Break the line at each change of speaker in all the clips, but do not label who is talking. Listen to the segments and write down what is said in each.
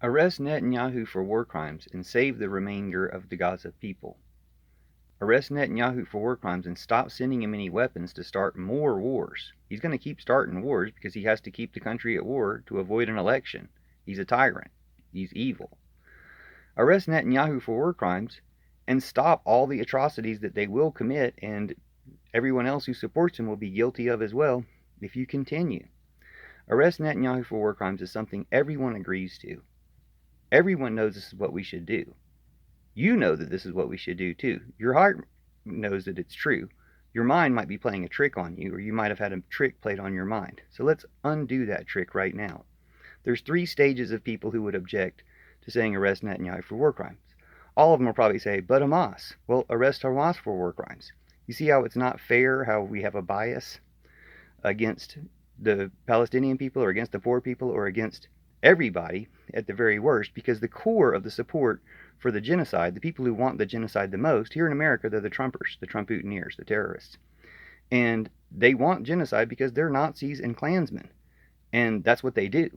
Arrest Netanyahu for war crimes and save the remainder of the Gaza people. Arrest Netanyahu for war crimes and stop sending him any weapons to start more wars. He's going to keep starting wars because he has to keep the country at war to avoid an election. He's a tyrant. He's evil. Arrest Netanyahu for war crimes and stop all the atrocities that they will commit, and everyone else who supports him will be guilty of as well if you continue. Arrest Netanyahu for war crimes is something everyone agrees to. Everyone knows this is what we should do. You know that this is what we should do too. Your heart knows that it's true. Your mind might be playing a trick on you, or you might have had a trick played on your mind. So let's undo that trick right now. There's three stages of people who would object to saying arrest Netanyahu for war crimes. All of them will probably say, but Hamas. Well, arrest Hamas for war crimes. You see how it's not fair, how we have a bias against the Palestinian people or against the poor people or against everybody at the very worst, because the core of the support for the genocide, the people who want the genocide the most, here in America, they're the Trumpers, the Trump-Mutineers, the terrorists. And they want genocide because they're Nazis and Klansmen. And that's what they do.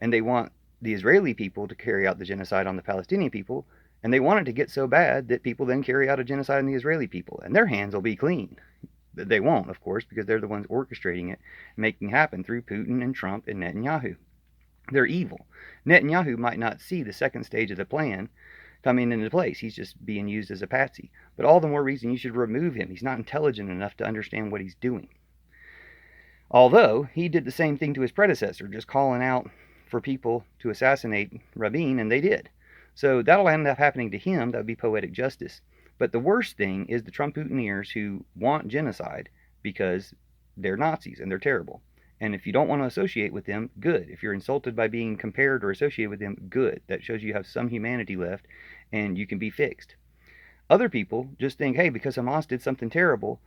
And they want the Israeli people to carry out the genocide on the Palestinian people. And they want it to get so bad that people then carry out a genocide on the Israeli people. And their hands will be clean. They won't, of course, because they're the ones orchestrating it, making it happen through Putin and Trump and Netanyahu. They're evil. Netanyahu might not see the second stage of the plan coming into place. He's just being used as a patsy. But all the more reason you should remove him. He's not intelligent enough to understand what he's doing. Although he did the same thing to his predecessor, just calling out for people to assassinate Rabin, and they did. So that'll end up happening to him. That would be poetic justice. But the worst thing is the Trump mutineers who want genocide because they're Nazis and they're terrible. And if you don't want to associate with them, good. If you're insulted by being compared or associated with them, good. That shows you have some humanity left and you can be fixed. Other people just think, hey, because Hamas did something terrible,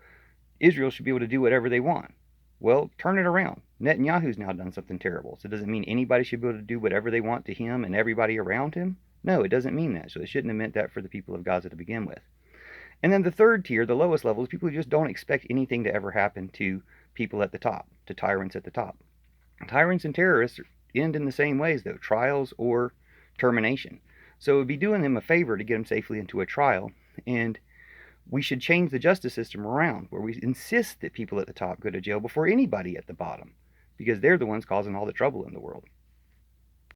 Israel should be able to do whatever they want. Well, turn it around. Netanyahu's now done something terrible. So does it mean anybody should be able to do whatever they want to him and everybody around him? No, it doesn't mean that. So it shouldn't have meant that for the people of Gaza to begin with. And then the third tier, the lowest level, is people who just don't expect anything to ever happen to people at the top, to tyrants at the top. Tyrants and terrorists end in the same ways, though, trials or termination. So it would be doing them a favor to get them safely into a trial. And we should change the justice system around, where we insist that people at the top go to jail before anybody at the bottom, because they're the ones causing all the trouble in the world.